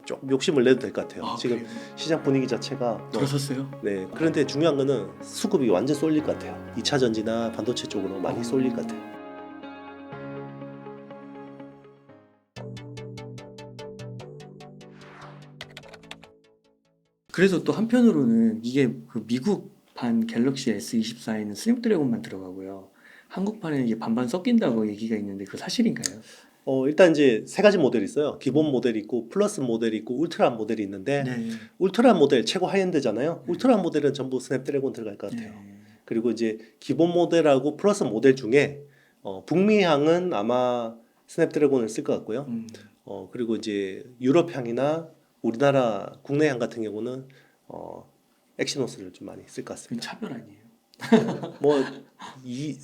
좀 욕심을 내도 될 것 같아요. 아, 지금 그래요? 시장 분위기 자체가 들어섰어요? 네. 그런데 중요한 거는 수급이 완전 쏠릴 것 같아요. 2차 전지나 반도체 쪽으로 많이 쏠릴 것 같아요. 그래서 또 한편으로는 이게 그 미국판 갤럭시 S24에는 스냅드래곤만 들어가고요. 한국판에는 이게 반반 섞인다고 얘기가 있는데 그거 사실인가요? 일단 이제 세 가지 모델이 있어요. 기본 모델이 있고 플러스 모델이 있고 울트라 모델이 있는데 네. 울트라 모델 최고 하이엔드잖아요. 울트라 모델은 전부 스냅드래곤 들어갈 것 같아요. 네. 그리고 이제 기본 모델하고 플러스 모델 중에 북미향은 아마 스냅드래곤을 쓸 것 같고요. 음. 그리고 이제 유럽향이나 우리나라 국내향 같은 경우는 엑시노스를 좀 많이 쓸 것 그건 같습니다. 차별 아니에요?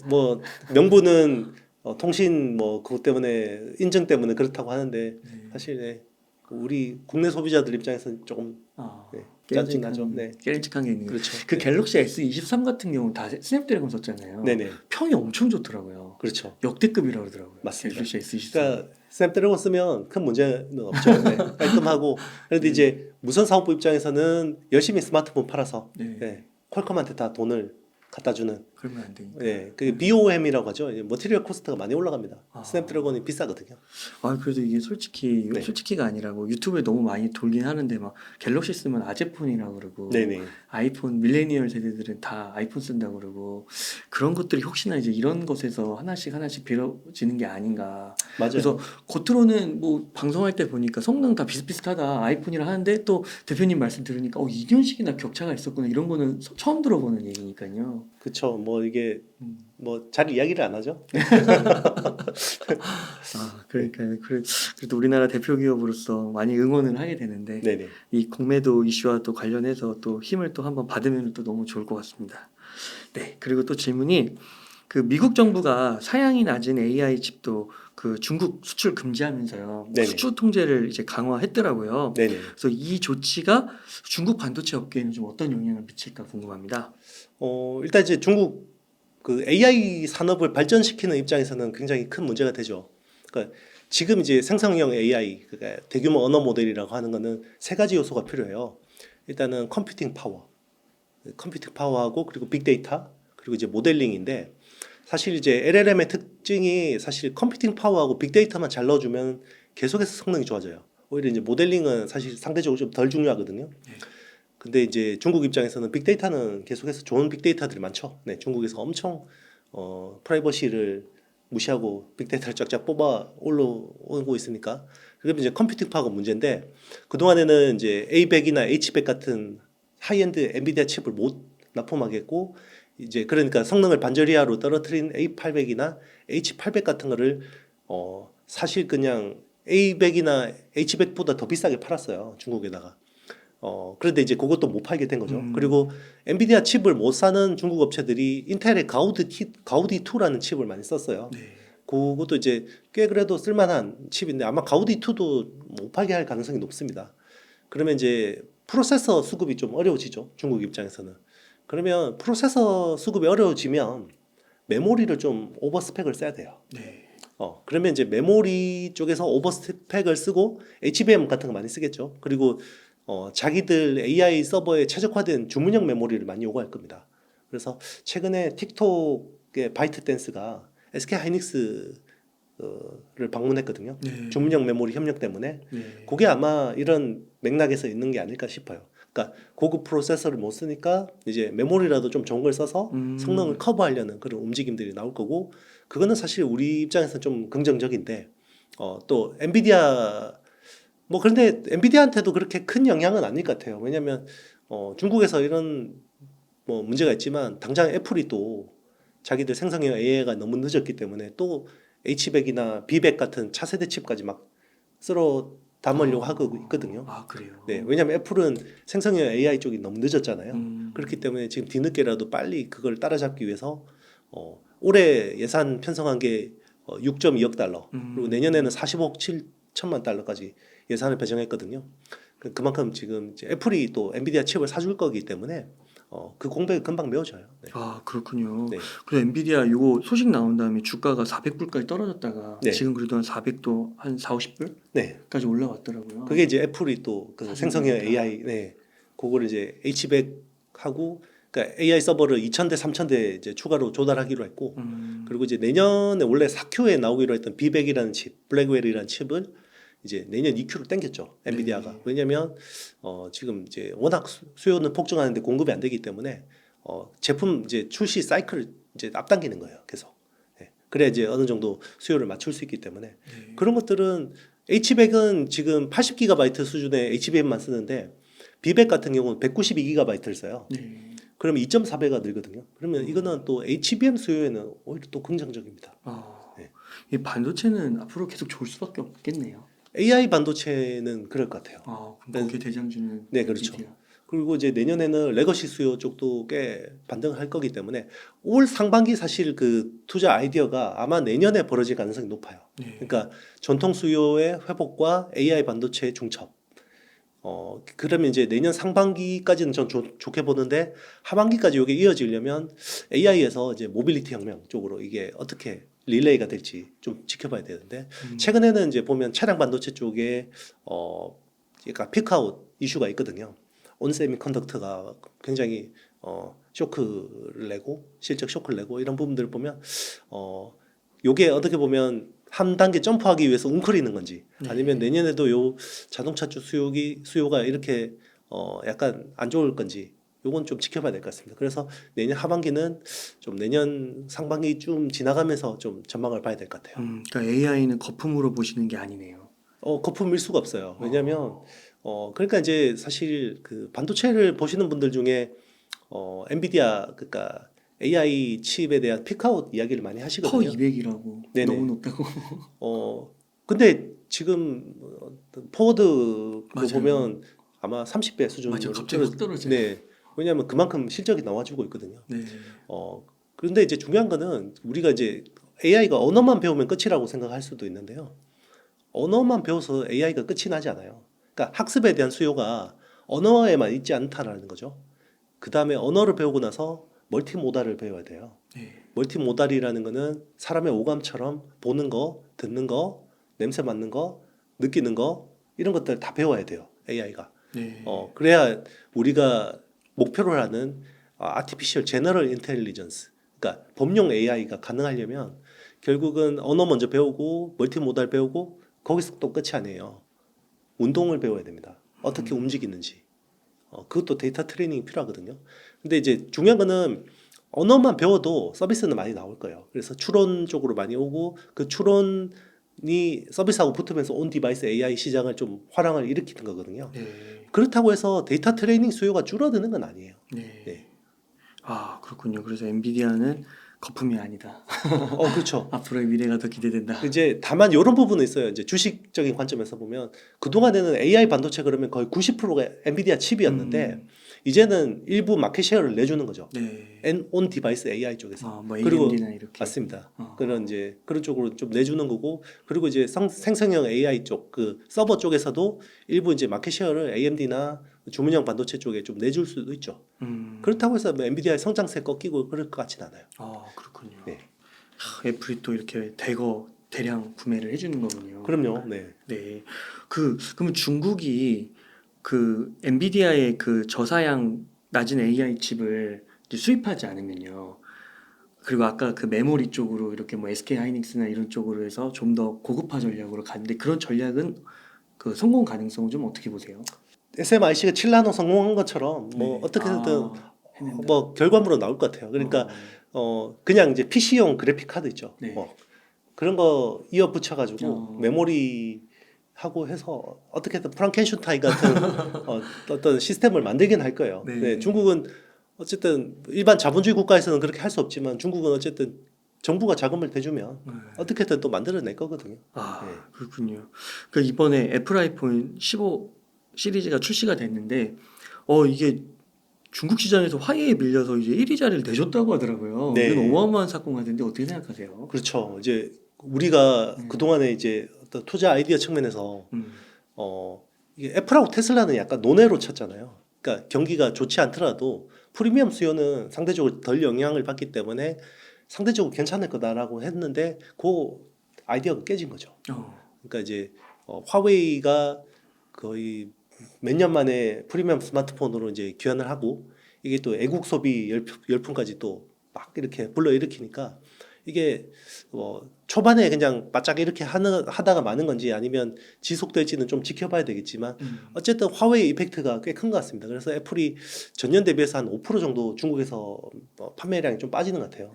뭐 명분은 통신 뭐 그것 때문에 인증 때문에 그렇다고 하는데 네. 사실 네, 우리 국내 소비자들 입장에서는 조금 아, 네, 짜증나죠. 네, 깨름직한 게 있는 거예요. 그렇죠. 그 네. 갤럭시 S23 같은 경우는 다 스냅드래곤 썼잖아요. 네네, 평이 엄청 좋더라고요. 그렇죠. 역대급이라고 그러더라고요. 맞습니다. 갤럭시 S23. 그러니까 스냅드래곤 쓰면 큰 문제는 없죠. 네, 깔끔하고 그런데 네. 이제 무선 사업부 입장에서는 열심히 스마트폰 팔아서 네. 네, 퀄컴한테 다 돈을 갖다 주는 그러면 안 되니까. 네, 그 BOM이라고 하죠. 머티리얼 코스트가 많이 올라갑니다. 아. 스냅드래곤이 비싸거든요. 아, 그래도 이게 솔직히 네. 솔직히가 아니라 뭐 유튜브에 너무 많이 돌긴 하는데 막 갤럭시 쓰면 아재폰이라고 그러고 네네. 아이폰 밀레니얼 세대들은 다 아이폰 쓴다고 그러고 그런 것들이 혹시나 이제 이런 것에서 하나씩 빌어지는 게 아닌가. 맞아요. 그래서 겉으로는 뭐 방송할 때 보니까 성능 다 비슷비슷하다 아이폰이라 하는데 또 대표님 말씀 들으니까 2년씩이나 격차가 있었구나 이런 거는 처음 들어보는 얘기니까요. 그쵸. 뭐 이게 음. 뭐 잘 이야기를 안 하죠. 아, 그러니까요. 그래도 우리나라 대표 기업으로서 많이 응원을 하게 되는데 네네. 이 공매도 이슈와 또 관련해서 또 힘을 또 한번 받으면 또 너무 좋을 것 같습니다. 네, 그리고 또 질문이 그 미국 정부가 사양이 낮은 AI 칩도 그 중국 수출 금지하면서요 네네. 수출 통제를 이제 강화했더라고요. 네네. 그래서 이 조치가 중국 반도체 업계에는 좀 어떤 영향을 미칠까 궁금합니다. 일단 이제 중국 그 AI 산업을 발전시키는 입장에서는 굉장히 큰 문제가 되죠. 그러니까 지금 이제 생성형 AI, 그러니까 대규모 언어 모델이라고 하는 거는 세 가지 요소가 필요해요. 일단은 컴퓨팅 파워하고 그리고 빅데이터 그리고 이제 모델링인데 사실 이제 LLM의 특징이 사실 컴퓨팅 파워하고 빅데이터만 잘 넣어주면 계속해서 성능이 좋아져요. 오히려 이제 모델링은 사실 상대적으로 좀 덜 중요하거든요. 근데 이제 중국 입장에서는 빅데이터는 계속해서 좋은 빅데이터들이 많죠. 네, 중국에서 엄청 프라이버시를 무시하고 빅데이터를 쫙쫙 뽑아 올라오고 있으니까 그게 이제 컴퓨팅 파워가 문제인데 그동안에는 이제 A100이나 H100 같은 하이엔드 엔비디아 칩을 못 납품하겠고 이제 그러니까 성능을 반절이하로 떨어뜨린 A800이나 H800 같은 거를 사실 그냥 A100이나 H100보다 더 비싸게 팔았어요. 중국에다가. 그런데 이제 그것도 못 팔게 된 거죠. 그리고 엔비디아 칩을 못 사는 중국 업체들이 인텔의 가우디2라는 칩을 많이 썼어요. 네. 그것도 이제 꽤 그래도 쓸만한 칩인데 아마 가우디2도 못 팔게 할 가능성이 높습니다. 그러면 이제 프로세서 수급이 좀 어려워지죠. 중국 입장에서는. 그러면 프로세서 수급이 어려워지면 메모리를 좀 오버스펙을 써야 돼요. 네. 그러면 이제 메모리 쪽에서 오버스펙을 쓰고 HBM 같은 거 많이 쓰겠죠. 그리고 자기들 AI 서버에 최적화된 주문형 메모리를 많이 요구할 겁니다. 그래서 최근에 틱톡의 바이트 댄스가 SK 하이닉스를 방문했거든요. 네. 주문형 메모리 협력 때문에. 네. 그게 아마 이런 맥락에서 있는 게 아닐까 싶어요. 그러니까 고급 프로세서를 못 쓰니까 이제 메모리라도 좀 좋은 걸 써서 성능을 커버하려는 그런 움직임들이 나올 거고 그거는 사실 우리 입장에서는 좀 긍정적인데 또 엔비디아 뭐 그런데 엔비디아한테도 그렇게 큰 영향은 아닐 것 같아요. 왜냐하면 중국에서 이런 뭐 문제가 있지만 당장 애플이 또 자기들 생성형 AI가 너무 늦었기 때문에 또 H100이나 B100 같은 차세대 칩까지 막 쓸어 담으려고 하고 있거든요. 아, 그래요. 네, 왜냐하면 애플은 생성형 AI 쪽이 너무 늦었잖아요. 그렇기 때문에 지금 뒤늦게라도 빨리 그걸 따라잡기 위해서 올해 예산 편성한 게 6.2억 달러 그리고 내년에는 45억 7천만 달러까지 예산을 배정했거든요. 그만큼 지금 이제 애플이 또 엔비디아 칩을 사줄 거기 때문에 그 공백이 금방 메워져요. 네. 아 그렇군요. 네. 그래서 엔비디아 요거 소식 나온 다음에 주가가 400불까지 떨어졌다가 네. 지금 그래도 한 400도 한 4, 50불까지 네. 올라왔더라고요. 그게 이제 애플이 또 그 사진 생성형 보니까. AI, 네, 그거를 이제 H100하고 그러니까 AI 서버를 2,000대, 3,000대 이제 추가로 조달하기로 했고, 그리고 이제 내년에 원래 4Q에 나오기로 했던 B100이라는 칩, 블랙웰이라는 칩을 이제 내년 2Q로 땡겼죠, 엔비디아가. 네. 왜냐면 지금 이제 워낙 수요는 폭증하는데 공급이 안 되기 때문에 제품 이제 출시 사이클을 이제 앞당기는 거예요, 계속. 네. 그래야 이제 어느 정도 수요를 맞출 수 있기 때문에 네. 그런 것들은 H100은 지금 80GB 수준의 HBM만 쓰는데 B100 같은 경우는 192GB를 써요. 네. 그러면 2.4배가 늘거든요. 그러면 이거는 또 HBM 수요에는 오히려 또 긍정적입니다. 네. 이 반도체는 앞으로 계속 좋을 수밖에 없겠네요. AI 반도체는 그럴 것 같아요. 그럼 거기에 대장주는 네, 그렇죠. 엔비디아. 그리고 이제 내년에는 레거시 수요 쪽도 꽤 반등을 할 거기 때문에 올 상반기 사실 그 투자 아이디어가 아마 내년에 벌어질 가능성이 높아요. 네. 그러니까 전통 수요의 회복과 AI 반도체의 중첩. 그러면 이제 내년 상반기까지는 전 좋게 보는데 하반기까지 이게 이어지려면 AI에서 이제 모빌리티 혁명 쪽으로 이게 어떻게 릴레이가 될지 좀 지켜봐야 되는데 최근에는 이제 보면 차량 반도체 쪽에 그러니까 피크아웃 이슈가 있거든요. 온세미컨덕터가 굉장히 쇼크를 내고 실적 쇼크를 내고 이런 부분들을 보면 요게 어떻게 보면 한 단계 점프하기 위해서 웅크리는 건지 아니면 내년에도 요 자동차 쪽 수요가 이렇게 약간 안 좋을 건지 요건 좀 지켜봐야 될 것 같습니다. 그래서 내년 하반기는 좀 내년 상반기 지나가면서 좀 전망을 봐야 될 것 같아요. 그러니까 AI는 거품으로 보시는 게 아니네요. 거품일 수가 없어요. 왜냐하면 그러니까 이제 사실 그 반도체를 보시는 분들 중에 엔비디아 그러니까 AI 칩에 대한 피크아웃 이야기를 많이 퍼 하시거든요. 200이라고 네네. 너무 높다고. 근데 지금 포워드 그거 맞아요. 보면 아마 30배 수준으로 맞아요. 갑자기 확 떨어져요. 네. 왜냐하면 그만큼 실적이 나와주고 있거든요. 네. 그런데 이제 중요한 거는 우리가 이제 AI가 언어만 배우면 끝이라고 생각할 수도 있는데요. 언어만 배워서 AI가 끝이 나지 않아요. 그러니까 학습에 대한 수요가 언어에만 있지 않다라는 거죠. 그 다음에 언어를 배우고 나서 멀티모달을 배워야 돼요. 네. 멀티모달이라는 거는 사람의 오감처럼 보는 거, 듣는 거, 냄새 맡는 거, 느끼는 거 이런 것들 다 배워야 돼요. AI가. 네. 그래야 우리가 목표로 하는 아티피셜 제너럴 인텔리전스, 그러니까 범용 AI가 가능하려면 결국은 언어 먼저 배우고 멀티모달 배우고 거기서 또 끝이 아니에요. 운동을 배워야 됩니다. 어떻게 움직이는지. 그것도 데이터 트레이닝이 필요하거든요. 근데 이제 중요한 거는 언어만 배워도 서비스는 많이 나올 거예요. 그래서 추론 쪽으로 많이 오고 그 추론이 서비스하고 붙으면서 온 디바이스 AI 시장을 좀 화랑을 일으키는 거거든요. 네. 그렇다고 해서 데이터 트레이닝 수요가 줄어드는 건 아니에요. 네. 네. 그렇군요. 그래서 엔비디아는 거품이 아니다. 그렇죠. 앞으로의 미래가 더 기대된다. 이제 다만 이런 부분은 있어요. 이제 주식적인 관점에서 보면 그동안에는 AI 반도체 그러면 거의 90%가 엔비디아 칩이었는데 이제는 일부 마켓 셰어를 내주는 거죠. 네. 온 디바이스 AI 쪽에서. 뭐 그리고 AMD나 이렇게. 맞습니다. 그런 쪽으로 좀 내주는 거고, 그리고 이제 생성형 AI 쪽, 그 서버 쪽에서도 일부 이제 마켓 셰어를 AMD나 주문형 반도체 쪽에 좀 내줄 수도 있죠. 그렇다고 해서 뭐 엔비디아의 성장세 꺾이고 그럴 것 같진 않아요. 그렇군요. 네. 애플이 또 이렇게 대량 구매를 해주는 거군요. 그럼요. 네. 네. 그러면 중국이 그 엔비디아의 그 저사양 낮은 AI 칩을 이제 수입하지 않으면요. 그리고 아까 그 메모리 쪽으로 이렇게 뭐 SK 하이닉스나 이런 쪽으로 해서 좀 더 고급화 전략으로 갔는데 그런 전략은 그 성공 가능성은 좀 어떻게 보세요? SMIC가 7나노 성공한 것처럼 뭐 네. 어떻게든 해낸다. 뭐 결과물은 나올 것 같아요. 그러니까 그냥 이제 PC용 그래픽 카드 있죠. 네. 그런 거 이어 붙여가지고 어. 메모리 하고 해서 어떻게든 프랑켄슈타인 같은 어떤 시스템을 만들긴 할 거예요. 네. 네, 중국은 어쨌든 일반 자본주의 국가에서는 그렇게 할 수 없지만 중국은 어쨌든 정부가 자금을 대주면 어떻게든 또 만들어낼 거거든요. 네. 그렇군요. 그 이번에 애플 아이폰 15 시리즈가 출시가 됐는데 이게 중국 시장에서 화해에 밀려서 이제 1위 자리를 내줬다고 하더라고요. 네. 이건 어마어마한 사건 같은데 어떻게 생각하세요? 그렇죠. 이제 우리가 그동안에 이제 어떤 투자 아이디어 측면에서 이게 애플하고 테슬라는 약간 논외로 쳤잖아요. 그러니까 경기가 좋지 않더라도 프리미엄 수요는 상대적으로 덜 영향을 받기 때문에 상대적으로 괜찮을 거다라고 했는데 그 아이디어가 깨진 거죠. 그러니까 이제 화웨이가 거의 몇 년 만에 프리미엄 스마트폰으로 이제 귀환을 하고 이게 또 애국 소비 열풍까지 또 막 이렇게 불러일으키니까 이게 초반에 그냥 바짝 이렇게 하다가 마는 건지 아니면 지속될지는 좀 지켜봐야 되겠지만 어쨌든 화웨이 이펙트가 꽤 큰 것 같습니다. 그래서 애플이 전년 대비해서 한 5% 정도 중국에서 판매량이 좀 빠지는 것 같아요.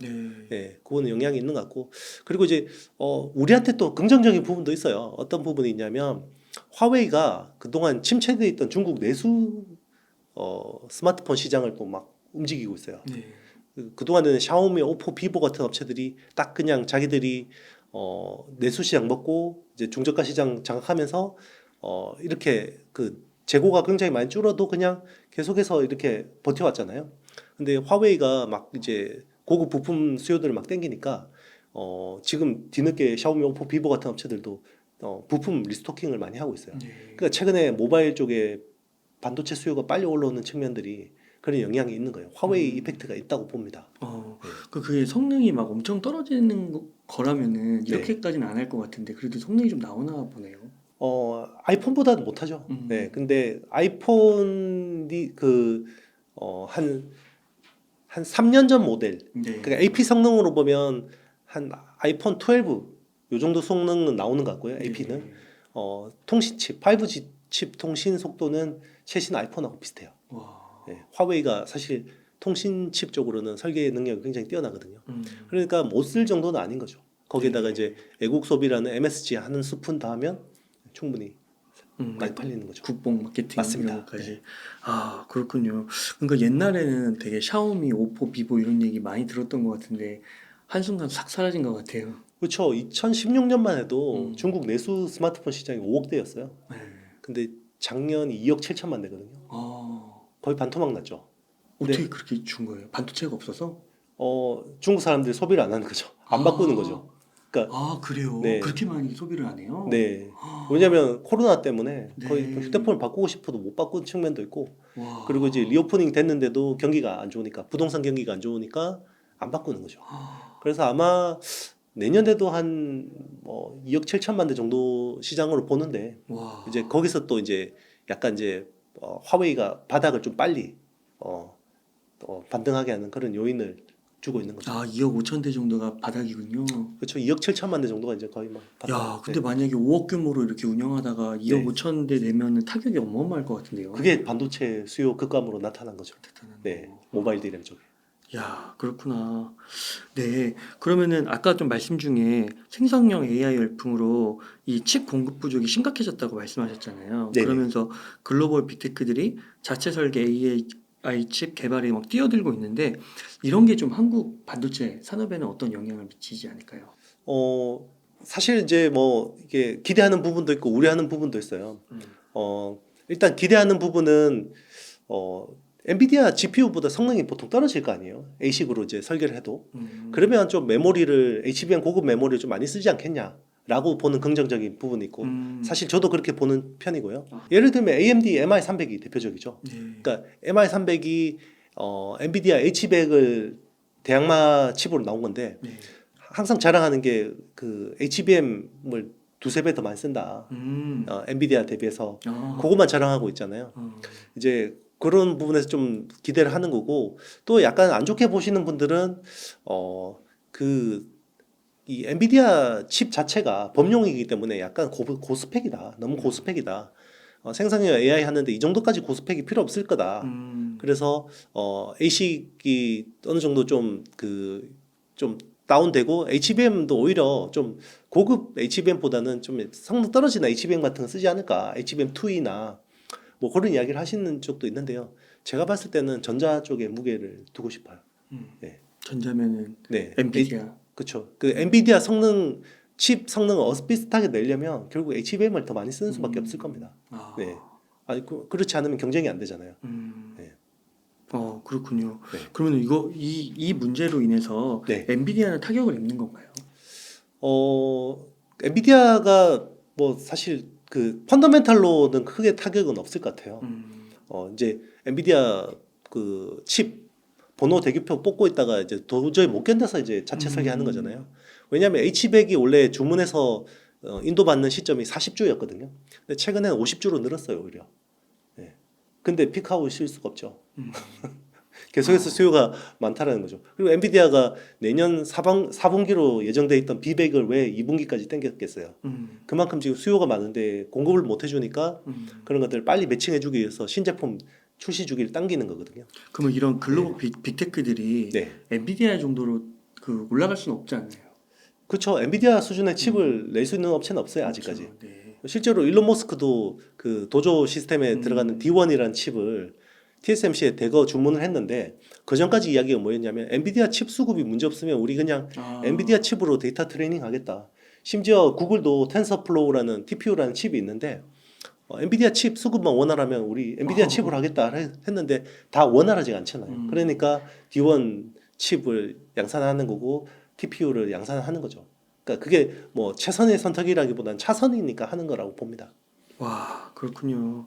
네, 그거는 영향이 있는 것 같고 그리고 이제 우리한테 또 긍정적인 부분도 있어요. 어떤 부분이 있냐면 화웨이가 그동안 침체돼 있던 중국 내수 스마트폰 시장을 또 막 움직이고 있어요. 그동안에는 샤오미, 오포, 비보 같은 업체들이 딱 그냥 자기들이 내수 시장 먹고 이제 중저가 시장 장악하면서 이렇게 그 재고가 굉장히 많이 줄어도 그냥 계속해서 이렇게 버텨왔잖아요. 근데 화웨이가 막 이제 고급 부품 수요들을 막 땡기니까 지금 뒤늦게 샤오미, 오포, 비보 같은 업체들도 부품 리스토킹을 많이 하고 있어요. 그러니까 최근에 모바일 쪽에 반도체 수요가 빨리 올라오는 측면들이 그런 영향이 있는 거예요. 화웨이 이펙트가 있다고 봅니다. 그게 성능이 막 엄청 떨어지는 거라면은 네. 이렇게까지는 안 할 것 같은데 그래도 성능이 좀 나오나 보네요. 아이폰보다는 못하죠. 네, 근데 아이폰이 한 3년 전 모델, 그러니까 AP 성능으로 보면 한 아이폰 12, 요 정도 성능은 나오는 것 같고요. AP는 통신 칩, 5G 칩 통신 속도는 최신 아이폰하고 비슷해요. 와. 네, 화웨이가 사실 통신 칩 쪽으로는 설계 능력이 굉장히 뛰어나거든요. 그러니까 못 쓸 정도는 아닌 거죠. 거기에다가 이제 애국 소비라는 MSG 하는 스푼 다 하면 충분히 많이 팔리는 거죠. 국뽕 마케팅 맞습니다. 이런 것까지. 아 그렇군요. 그러니까 옛날에는 되게 샤오미, 오포, 비보 이런 얘기 많이 들었던 것 같은데 한순간 싹 사라진 것 같아요. 그렇죠. 2016년만 해도 중국 내수 스마트폰 시장이 5억 대였어요. 근데 작년 2억 7천만 대거든요. 거의 반토막 났죠. 어떻게 그렇게 준 거예요? 반도체가 없어서? 중국 사람들이 소비를 안 하는 거죠. 안 바꾸는 거죠. 그러니까 그래요? 네. 그렇게 많이 소비를 안 해요? 네. 왜냐하면 코로나 때문에 거의 네. 휴대폰을 바꾸고 싶어도 못 바꾸는 측면도 있고 와. 그리고 이제 리오프닝 됐는데도 경기가 안 좋으니까 부동산 경기가 안 좋으니까 안 바꾸는 거죠. 그래서 아마 내년에도 한 2억 7천만 대 정도 시장으로 보는데 와. 이제 거기서 또 이제 약간 이제 화웨이가 바닥을 좀 빨리 반등하게 하는 그런 요인을 주고 있는 거죠. 2억 5천 대 정도가 바닥이군요. 그렇죠. 2억 7천만 대 정도가 이제 거의 막 야, 근데 만약에 5억 규모로 이렇게 운영하다가 2억 네. 5천 대 내면은 타격이 어마어마할 것 같은데요. 그게 반도체 수요 급감으로 나타난 거죠. 대단한 네, 거. 모바일 디램 쪽에. 야, 그렇구나. 네. 그러면은 아까 좀 말씀 중에 생성형 AI 열풍으로 이 칩 공급 부족이 심각해졌다고 말씀하셨잖아요. 네네. 그러면서 글로벌 빅테크들이 자체 설계 AI 칩 개발에 막 뛰어들고 있는데 이런 게 좀 한국 반도체 산업에는 어떤 영향을 미치지 않을까요? 사실 이제 뭐 이게 기대하는 부분도 있고 우려하는 부분도 있어요. 일단 기대하는 부분은 엔비디아 GPU보다 성능이 보통 떨어질 거 아니에요. A식으로 이제 설계를 해도. 그러면 좀 메모리를 HBM 고급 메모리를 좀 많이 쓰지 않겠냐라고 보는 긍정적인 부분이 있고 사실 저도 그렇게 보는 편이고요. 예를 들면 AMD MI300이 대표적이죠. 그러니까 MI300이 엔비디아 H100을 대항마 칩으로 나온 건데 항상 자랑하는 게 그 HBM을 두세 배 더 많이 쓴다. 엔비디아 대비해서 그것만 자랑하고 있잖아요. 이제 그런 부분에서 좀 기대를 하는 거고 또 약간 안 좋게 보시는 분들은 이 엔비디아 칩 자체가 범용이기 때문에 약간 고스펙이다. 너무 고스펙이다. 생성형 AI 하는데 이 정도까지 고스펙이 필요 없을 거다. 그래서 ASIC이 어느 정도 좀 다운되고 HBM도 오히려 좀 고급 HBM보다는 좀 성능 떨어지는 HBM 같은 거 쓰지 않을까. HBM2E나 뭐 그런 이야기를 하시는 쪽도 있는데요. 제가 봤을 때는 전자 쪽에 무게를 두고 싶어요. 네. 전자면은 네. 엔비디아. 그렇죠. 그 엔비디아 칩 성능을 어스비슷하게 내려면 결국 HBM을 더 많이 쓰는 수밖에 없을 겁니다. 네. 아니 그렇지 않으면 경쟁이 안 되잖아요. 네. 그렇군요. 네. 그러면 이 문제로 인해서 네. 엔비디아는 타격을 입는 건가요? 엔비디아가 뭐 사실 그 펀더멘탈로는 크게 타격은 없을 것 같아요. 이제 엔비디아 그 칩 번호 대기표 뽑고 있다가 이제 도저히 못 견뎌서 이제 자체 설계하는 거잖아요. 왜냐하면 H100이 원래 주문해서 인도받는 시점이 40주였거든요. 근데 최근에는 50주로 늘었어요, 오히려. 예. 근데 피크아웃 실 수가 없죠. 계속해서 수요가 많다라는 거죠. 그리고 엔비디아가 내년 4분기로 예정돼 있던 B100을 왜 2분기까지 당겼겠어요. 그만큼 지금 수요가 많은데 공급을 못 해주니까 그런 것들을 빨리 매칭해주기 위해서 신제품 출시 주기를 당기는 거거든요. 그러면 이런 글로벌 빅테크들이 네. 엔비디아 정도로 그 올라갈 수는 없지 않나요? 그렇죠. 엔비디아 수준의 칩을 낼 수 있는 업체는 없어요, 아직까지. 그렇죠. 네. 실제로 일론 머스크도 그 도조 시스템에 들어가는 D1이라는 칩을 TSMC에 대거 주문을 했는데 그 전까지 이야기가 뭐였냐면 엔비디아 칩 수급이 문제 없으면 우리 그냥 엔비디아 칩으로 데이터 트레이닝 하겠다. 심지어 구글도 텐서플로우라는 TPU라는 칩이 있는데 엔비디아 칩 수급만 원활하면 우리 엔비디아 칩으로 하겠다 했는데 다 원활하지가 않잖아요. 그러니까 D1 칩을 양산하는 거고 TPU를 양산하는 거죠. 그러니까 그게 뭐 최선의 선택이라기보다는 차선이니까 하는 거라고 봅니다. 와, 그렇군요.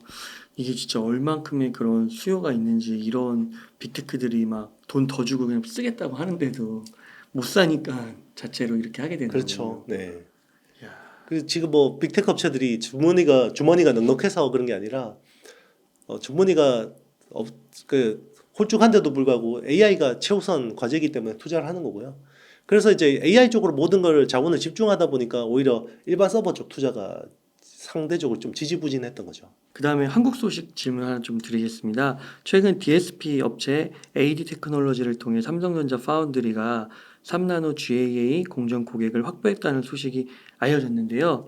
이게 진짜 얼만큼의 그런 수요가 있는지 이런 빅테크들이 막 돈 더 주고 그냥 쓰겠다고 하는데도 못 사니까 자체로 이렇게 하게 되는 그렇죠. 거군요. 네. 야, 그 지금 뭐 빅테크 업체들이 주머니가 넉넉해서 그런 게 아니라 주머니가 그 홀쭉한데도 불구하고 AI가 최우선 과제이기 때문에 투자를 하는 거고요. 그래서 이제 AI 쪽으로 모든 걸 자원을 집중하다 보니까 오히려 일반 서버 쪽 투자가 상대적으로 좀 지지부진했던 거죠. 그 다음에 한국 소식 질문 하나 좀 드리겠습니다. 최근 DSP 업체 AD 테크놀로지를 통해 삼성전자 파운드리가 3나노 GAA 공정 고객을 확보했다는 소식이 알려졌는데요.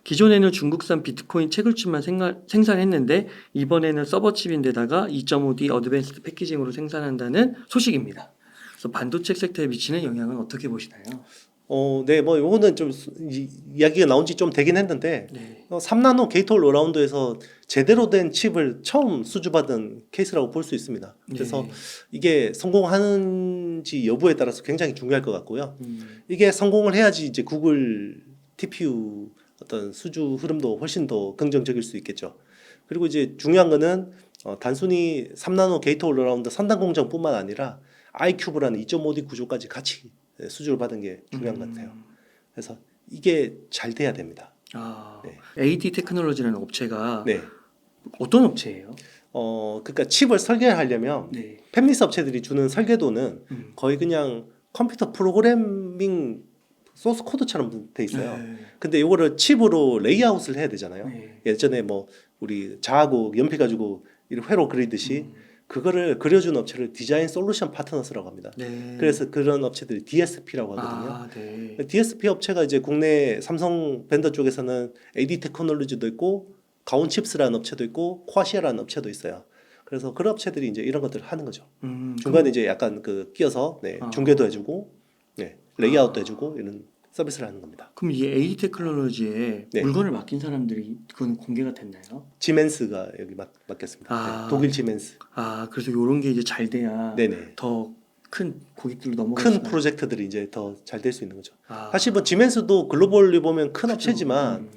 기존에는 중국산 비트코인 채굴칩만 생산했는데 이번에는 서버칩인데다가 2.5D 어드밴스드 패키징으로 생산한다는 소식입니다. 그래서 반도체 섹터에 미치는 영향은 어떻게 보시나요? 네, 뭐 요거는 좀 이야기가 나온 지 좀 되긴 했는데 네. 3나노 게이트 올 어라운드에서 제대로 된 칩을 처음 수주받은 케이스라고 볼 수 있습니다. 그래서 네. 이게 성공하는지 여부에 따라서 굉장히 중요할 것 같고요. 이게 성공을 해야지 이제 구글 TPU 어떤 수주 흐름도 훨씬 더 긍정적일 수 있겠죠. 그리고 이제 중요한 거는 단순히 3나노 게이트 올 어라운드 선단 공정뿐만 아니라 iCube라는 2.5D 구조까지 같이 수주를 받은 게 중요한 것 같아요. 그래서 이게 잘 돼야 됩니다. 아, 네. AD 테크놀로지라는 업체가 네. 어떤 업체예요? 그러니까 칩을 설계하려면 네. 팹리스 업체들이 주는 설계도는 거의 그냥 컴퓨터 프로그래밍 소스 코드처럼 돼 있어요. 네. 근데 이거를 칩으로 레이아웃을 해야 되잖아요. 네. 예전에 뭐 우리 자하고 연필 가지고 이렇게 회로 그리듯이 그거를 그려주는 업체를 디자인 솔루션 파트너스라고 합니다. 네. 그래서 그런 업체들이 DSP라고 하거든요. 아, 네. DSP 업체가 이제 국내 삼성 벤더 쪽에서는 AD 테크놀로지도 있고 가온칩스라는 업체도 있고 코아시아라는 업체도 있어요. 그래서 그런 업체들이 이제 이런 것들을 하는 거죠. 중간에 이제 약간 그 끼어서 중계도 해주고 레이아웃도 해주고 이런 서비스를 하는 겁니다. 그럼 이 AD 테크놀로지에 네. 물건을 맡긴 사람들이 그건 공개가 됐나요? 지멘스가 여기 맡겼습니다. 아. 독일 지멘스. 아, 그래서 이런 게 이제 잘 돼야 네네. 더 큰 고객들로 넘어갈 큰 수가 프로젝트들이 이제 더 잘 될 수 있는 거죠. 아, 사실 뭐 지멘스도 글로벌리 보면 큰 그죠. 업체지만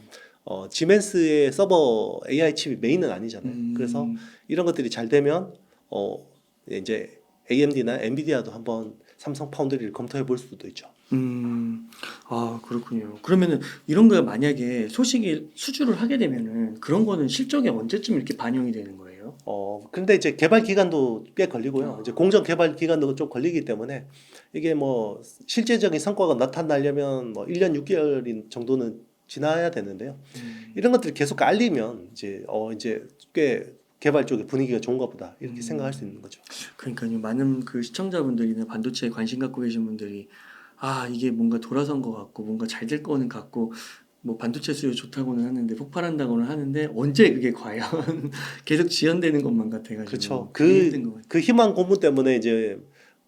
지멘스의 서버 AI 칩이 메인은 아니잖아요. 그래서 이런 것들이 잘 되면 이제 AMD나 엔비디아도 한번 삼성 파운드리를 검토해 볼 수도 있죠. 아, 그렇군요. 그러면은 이런 거 만약에 소식이 수주를 하게 되면은 그런 거는 실적에 언제쯤 이렇게 반영이 되는 거예요? 근데 이제 개발 기간도 꽤 걸리고요. 아. 이제 공정 개발 기간도 좀 걸리기 때문에 이게 뭐 실제적인 성과가 나타나려면 뭐 1년 6개월 정도는 지나야 되는데요. 이런 것들을 계속 깔리면 이제 꽤 개발 쪽의 분위기가 좋은가 보다 이렇게 생각할 수 있는 거죠. 그러니까요. 많은 그 시청자분들이나 반도체에 관심 갖고 계신 분들이 아, 이게 뭔가 돌아선 것 같고 뭔가 잘 될 거는 같고 뭐 반도체 수요 좋다고는 하는데 폭발한다고는 하는데 언제 그게 과연 계속 지연되는 것만 같아가지고 그렇죠. 그게 힘든 것 같아요. 그 희망 고문 때문에 이제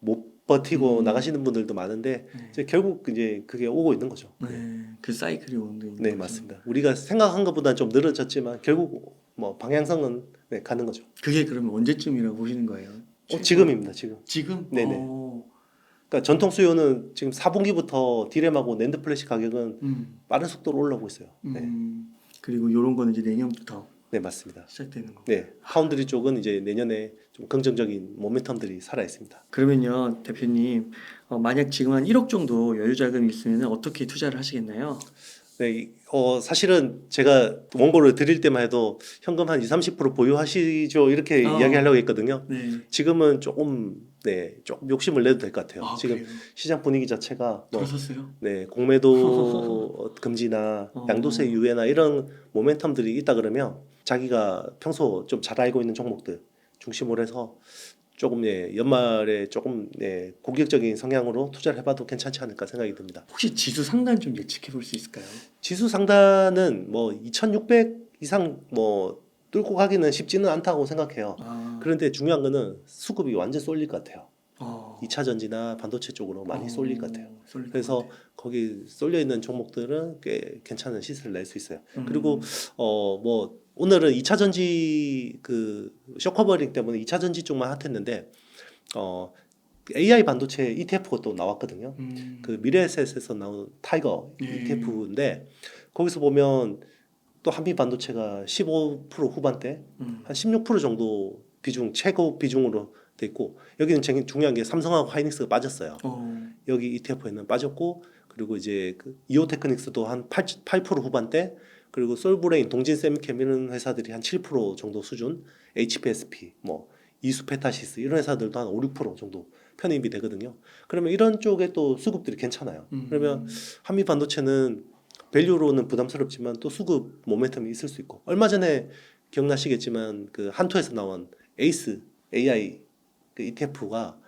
못 버티고 음. 나가시는 분들도 많은데 네. 이제 결국 이제 그게 오고 있는 거죠. 네, 그 사이클이 오는 게 있는 네, 거죠. 맞습니다. 우리가 생각한 것보다 좀 늘어졌지만 결국 뭐 방향성은 가는 거죠. 그게 그러면 언제쯤이라고 보시는 거예요? 지금입니다, 지금. 지금? 네네. 그러니까 전통 수요는 지금 4분기부터 디램하고 낸드 플래시 가격은 빠른 속도로 올라오고 있어요. 네. 그리고 이런 거는 이제 내년부터 네, 맞습니다. 시작되는 거. 네, 파운드리 쪽은 이제 내년에 좀 긍정적인 모멘텀들이 살아 있습니다. 그러면요, 대표님, 만약 지금 한 1억 정도 여유 자금이 있으면 어떻게 투자를 하시겠나요? 네, 사실은 제가 원고를 드릴 때만 해도 현금 한 20-30% 보유하시죠 이렇게 이야기하려고 했거든요. 네. 지금은 조금 조금 욕심을 내도 될 것 같아요. 지금 그래요? 시장 분위기 자체가 뭐 들어섰어요? 공매도 금지나 양도세 유예나 이런 모멘텀들이 있다 그러면 자기가 평소 좀 잘 알고 있는 종목들 중심으로 해서 조금 연말에 조금 공격적인 성향으로 투자를 해봐도 괜찮지 않을까 생각이 듭니다. 혹시 지수 상단 좀 예측해 볼 수 있을까요? 지수 상단은 뭐 2,600 이상 뭐 뚫고 가기는 쉽지는 않다고 생각해요. 그런데 중요한 거는 수급이 완전 쏠릴 것 같아요. 2차 전지나 반도체 쪽으로 많이 쏠릴 것 같아요. 그래서 거기 쏠려 있는 종목들은 꽤 괜찮은 시세를 낼 수 있어요. 그리고 뭐 오늘은 2차 전지 그 쇼커버링 때문에 2차 전지 쪽만 핫했는데 AI 반도체 ETF가 또 나왔거든요. 그 미래에셋에서 나온 타이거 ETF인데 거기서 보면 또 한미 반도체가 15% 후반대 한 16% 정도 비중 최고 비중으로 돼 있고 여기는 제일 중요한 게 삼성하고 하이닉스가 빠졌어요. 여기 ETF에는 빠졌고 그리고 이제 그 이오테크닉스도 한 8% 후반대 그리고 솔브레인, 동진 세미캠 이런 회사들이 한 7% 정도 수준, HPSP, 뭐 이수페타시스 이런 회사들도 한 5-6% 정도 편입이 되거든요. 그러면 이런 쪽에 또 수급들이 괜찮아요. 그러면 한미 반도체는 밸류로는 부담스럽지만 또 수급 모멘텀이 있을 수 있고 얼마 전에 기억나시겠지만 그 한토에서 나온 에이스 AI 그 ETF가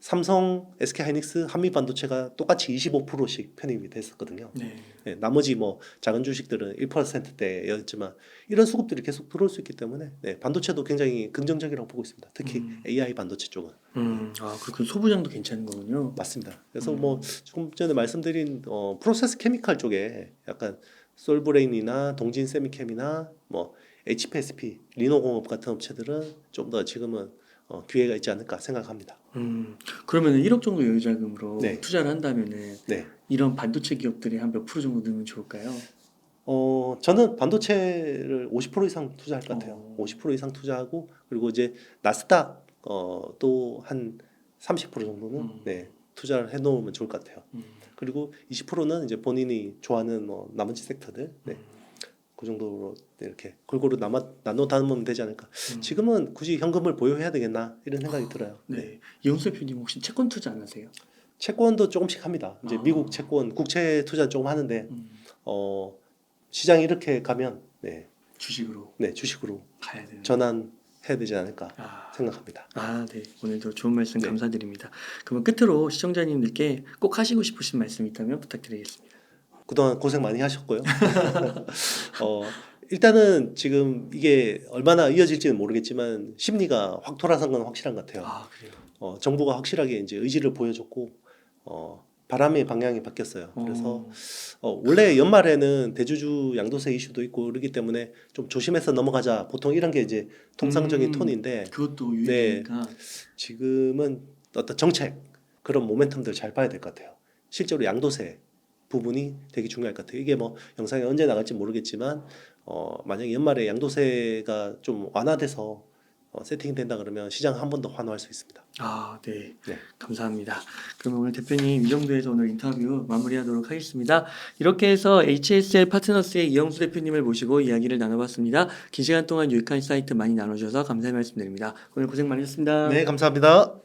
삼성, SK하이닉스, 한미반도체가 똑같이 25%씩 편입이 됐었거든요. 네, 나머지 뭐 작은 주식들은 1%대였지만 이런 수급들이 계속 들어올 수 있기 때문에 반도체도 굉장히 긍정적이라고 보고 있습니다. 특히 AI 반도체 쪽은. 그렇군. 소부장도 괜찮은 거군요. 맞습니다. 그래서 뭐 조금 전에 말씀드린 프로세스 케미칼 쪽에 약간 솔브레인이나 동진 세미캠이나 뭐 HPSP, 리노공업 같은 업체들은 좀 더 지금은 기회가 있지 않을까 생각합니다. 그러면 1억 정도 여유 자금으로 네. 투자를 한다면은 네. 이런 반도체 기업들이 한 몇 프로 정도 넣으면 좋을까요? 저는 반도체를 50% 이상 투자할 것 같아요. 50% 이상 투자하고 그리고 이제 나스닥 또 한 30% 정도는 투자를 해놓으면 좋을 것 같아요. 그리고 20%는 이제 본인이 좋아하는 뭐 나머지 섹터들 그 정도로 이렇게 골고루 나눠 담으면 되지 않을까. 지금은 굳이 현금을 보유해야 되겠나 이런 생각이 들어요. 이용수 대표님 혹시 채권 투자 안 하세요? 채권도 조금씩 합니다. 이제 미국 채권, 국채 투자 조금 하는데 시장이 이렇게 가면 주식으로 주식으로 가야 되는. 전환해야 되지 않을까 생각합니다. 네. 오늘도 좋은 말씀 네. 감사드립니다. 그러면 끝으로 시청자님들께 꼭 하시고 싶으신 말씀 있다면 부탁드리겠습니다. 그동안 고생 많이 하셨고요. 일단은 지금 이게 얼마나 이어질지는 모르겠지만 심리가 확 돌아선 건 확실한 것 같아요. 그래요. 정부가 확실하게 이제 의지를 보여줬고 바람의 방향이 바뀌었어요. 그래서 원래 연말에는 대주주 양도세 이슈도 있고 그러기 때문에 좀 조심해서 넘어가자. 보통 이런 게 이제 통상적인 톤인데 그것도 유행이니까. 지금은 어떤 정책 그런 모멘텀들 잘 봐야 될 것 같아요. 실제로 양도세 부분이 되게 중요할 것 같아요. 이게 뭐 영상에 언제 나갈지 모르겠지만 만약에 연말에 양도세가 좀 완화돼서 세팅된다 그러면 시장 한 번 더 환호할 수 있습니다. 네. 감사합니다. 그러면 오늘 대표님 이 정도에서 오늘 인터뷰 마무리하도록 하겠습니다. 이렇게 해서 HSL 파트너스의 이영수 대표님을 모시고 이야기를 나눠봤습니다. 긴 시간 동안 유익한 사이트 많이 나눠주셔서 감사의 말씀드립니다. 오늘 고생 많으셨습니다. 네, 감사합니다.